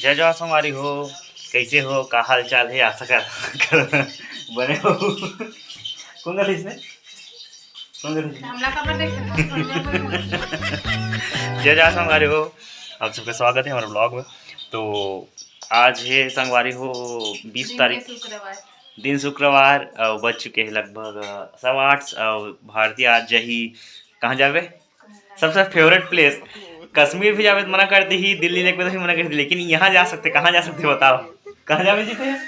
जय जवाहर संगवारी हो, कैसे हो, का हाल चाल है, आशा कर बने हो। कौन गल इसने जय जवाहर संगवारी हो, आप सबका स्वागत है हमारे ब्लॉग में। तो आज है संगवारी हो 20 तारीख दिन शुक्रवार, बज चुके हैं लगभग 8:15। भारतीय आज जही कहाँ जावे, सबसे फेवरेट प्लेस कश्मीर भी जावे तो मना करती ही, दिल्ली लेके भी मना करती, लेकिन यहाँ जा सकते, कहाँ जा सकते बताओ, कहाँ जावे जीते हैं,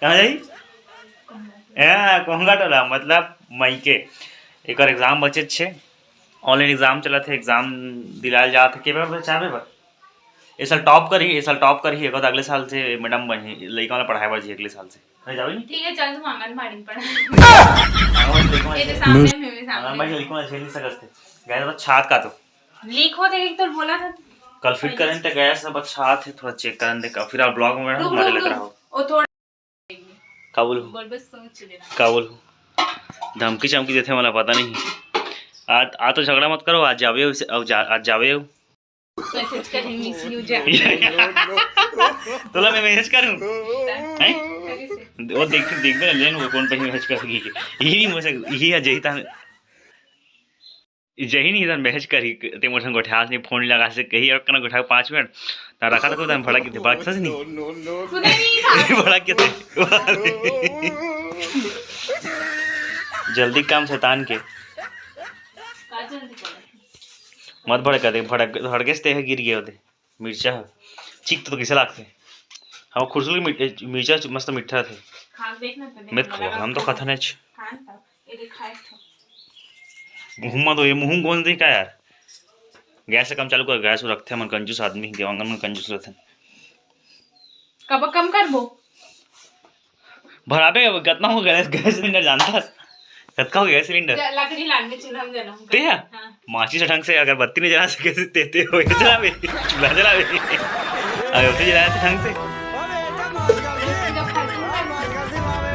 कहाँ जाई कोहंगा टोला मतलब मायके। एक और एग्जाम बचे छे, ऑनलाइन एग्जाम चला थे, एग्जाम दिलाल जा थे के बार चाहे बार इस साल टॉप करी, इस साल टॉप करी एक अगले साल से मैडम बनी लइका वाला पढ़ाए बाजी अगले साल से नहीं जावे नहीं। ठीक है चल तू आंगनबाड़ी में पढ़ा ये सामने में भी सामने आंगनबाड़ी लइका वाला झेल नहीं सकते गए तो छात का तो लीक हो देगी तो बोला था कल फिट करें तो गया सब छात है, थोड़ा चेक करन दे फिर आप ब्लॉग में मजे लग रहा हो ओ थोड़ा काबुल बोल बस सोच लेना काबुल धमकी चमकी देते वाला पता नहीं। आज तो झगड़ा मत करो, आज जावे आज जावे मैसेज करें मिस यू जा तोला मैं मैसेज करूं हैं वो देख में लेन वो कौन पे मैसेज करेगी यही नहीं मुझे यही है जही ता जही नहीं इधर मैसेज करी ते मोठन गोठा ने फोन लगा से कही और कना गोठा 5 मिनट ता रखा तो कोई भड़ा के बड़ा सच नहीं बड़ा के जल्दी काम शैतान के मत भड़क दे भड़के से गिर गए होते मिर्चा चीख तो कैसे लागते हाँ खुरसुल मिर्चा मस्त मीठा थे मैं हम तो खाता नहीं मुँह तो ये मुँह कौन दी का यार गैस से कम चालू कर गैस रखते हैं मन कंजूस आदमी देवांगन में कंजूस रहते कब कम कर वो भराबे कितना हो गैस सिलेंडर जानता कतका हो गया सिलेंडर लकड़ी लाने चूल्हा में जला ते है माची से ढंग से अगर बत्ती नहीं जला सके तो तेते हो जलावे चूल्हा जलावे अगर उसे जलाया तो ढंग से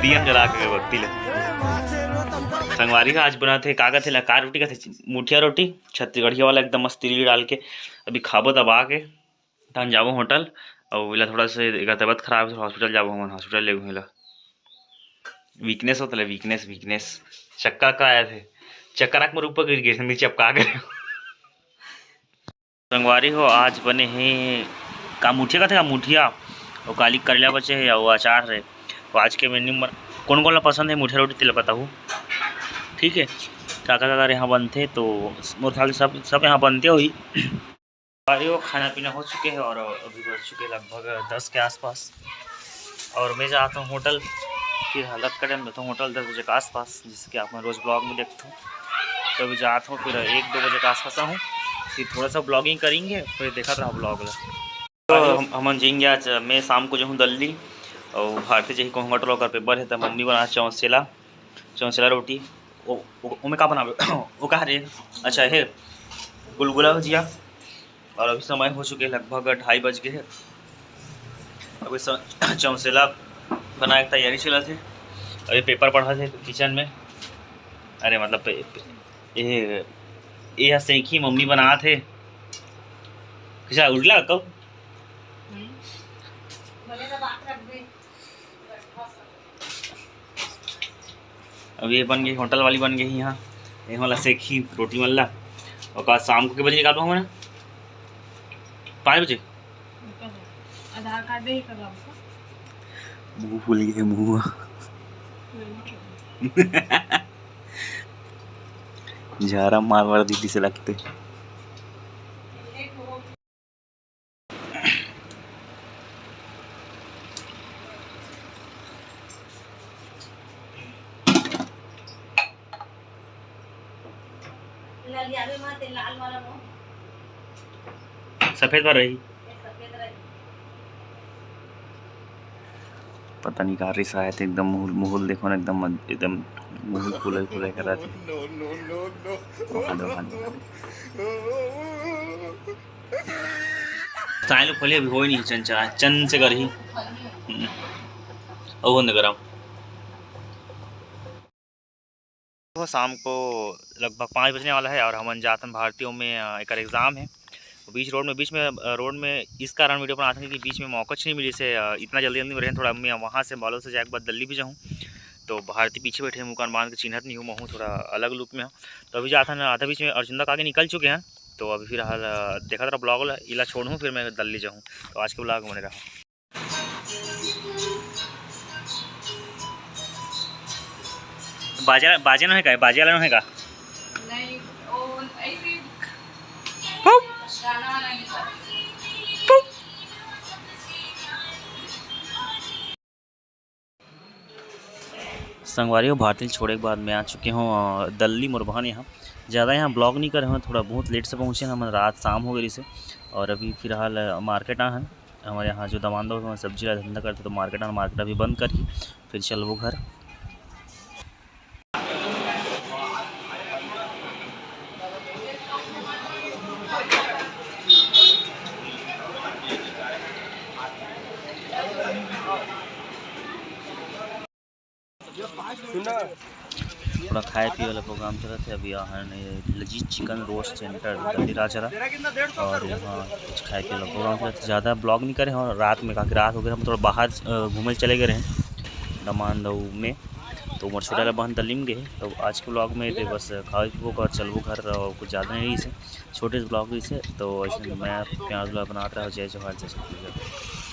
दिया जला के बत्ती ले संगवारी का आज बना थे कागज थे लकार रोटी का थे मुठिया रोटी छत्तीसगढ़िया वाला एकदम मस्त तिली डाल के अभी खाबो दबा के तहन जाबो होटल और बोला थोड़ा से तबियत खराब है हॉस्पिटल जाबो हम हॉस्पिटल ले घुमेला वीकनेस होता है वीकनेस चक्कर का आया थे चक्कर आँख मेरे ऊपर गिर गए थे चपका कर संगवारी हो आज बने हैं का मुठिया का थे मुठिया और काली करेला बचे है और अचार है। तो आज के मेन्यू में कौन कौन पसंद है मुठिया रोटी तिल बताऊँ ठीक है काका यहाँ बनते तो मोर ख्याल सब यहाँ बनते हुई हो खाना पीना हो चुके हैं और अभी बज चुके लगभग 10 के आसपास और मैं जाता हूँ होटल फिर हालत का टाइम रहता हूँ होटल 10 बजे के आसपास जिससे कि आप मैं रोज़ ब्लॉग में देखता हूँ। तो अभी जाता हूँ फिर 1-2 बजे के आसपास आऊँ फिर थोड़ा सा ब्लॉगिंग करेंगे फिर देखा रहा ब्लॉग ला तो हम जाएंगे आज मैं शाम को जो हूँ दिल्ली और भारतीय जही कहूँगा टोला का पेपर है तो मम्मी बना चौंसेला रोटी वो मैं का बना वो कहा रे अच्छा है गुलगुला भजिया और अभी समय हो चुके लगभग 2:30 बज गए हैं। अभी चौंसेला बनाने की तैयारी चला थे अभी पेपर पढ़ा थे किचन में अरे मतलब ये सेखी मम्मी बना थे किसा उड़ला कब अभी ये बन गई होटल वाली बन गई यहाँ ये वाला सेखी रोटी मल्ला और कल शाम को के बजे निकाल हमारा 5 बजे आधार कार्ड ही करवा मुँह फूल गए मुँह झारा मारवाड़ दीदी से लगते सफेद पर रही पता नहीं कहा रही शायद एकदम मुहल देखो ना एकदम मुहल फूले कर रहा था चाहे लोग खोले अभी हो ही नहीं चंद से कर ही और करा शाम को लगभग 5 बजने वाला है और हम जातन भारतीयों में एक एग्ज़ाम है बीच रोड में इस कारण वीडियो बनाते हैं कि बीच में मौका नहीं मिली से इतना जल्दी में रहे। थोड़ा मैं वहाँ से बालों से जाके बाद दिल्ली भी जाऊँ, तो भारती पीछे बैठे हैं, मुकान बांध के चिन्हत नहीं हूँ, मैं हूँ थोड़ा अलग लुक में हूँ। तो अभी जाता ना आधा बीच में अर्जुन तक आगे निकल चुके हैं। तो अभी फिलहाल देखा था ब्लॉग इला छोड़ूँ, फिर मैं दिल्ली जाऊँ। तो आज के ब्लॉग बने रहा। बाजे ना है का, बाजे वाला है का नहीं, ओ ऐसे गाना नहीं। संगवारी भारती छोड़े के बाद मैं आ चुके हूँ दिल्ली मुरबान। यहाँ ज़्यादा यहाँ ब्लॉग नहीं करे हुए, थोड़ा बहुत लेट से पहुँचे हम, रात शाम हो गई से। और अभी फिलहाल मार्केट आ हैं हमारे यहाँ जो दमान दो सब्जी का धंधा करते, तो मार्केट अभी बंद कर ही फिर चलबो घर। थोड़ा खाए पिए वाला प्रोग्राम चला था। अभी यहाँ लजीज chicken roast centre Delhi Rajhara, और यहाँ कुछ खाए पिए वाला प्रोग्राम चला था। ज़्यादा ब्लॉग नहीं करे, और रात में काफ़ी रात हो गया, हम थोड़ा बाहर घूमने चले गए हैं दमान दऊ में। तो मोर छोटा बहन दिल्ली में गए। तो आज के ब्लॉग में तो बस खाओ पीबो और चलबो घर, और कुछ ज़्यादा नहीं इसे छोटे से ब्लॉग इसे। तो मैं प्याज बना रहा हूँ। जय जवाहर जय छत्तीसगढ़।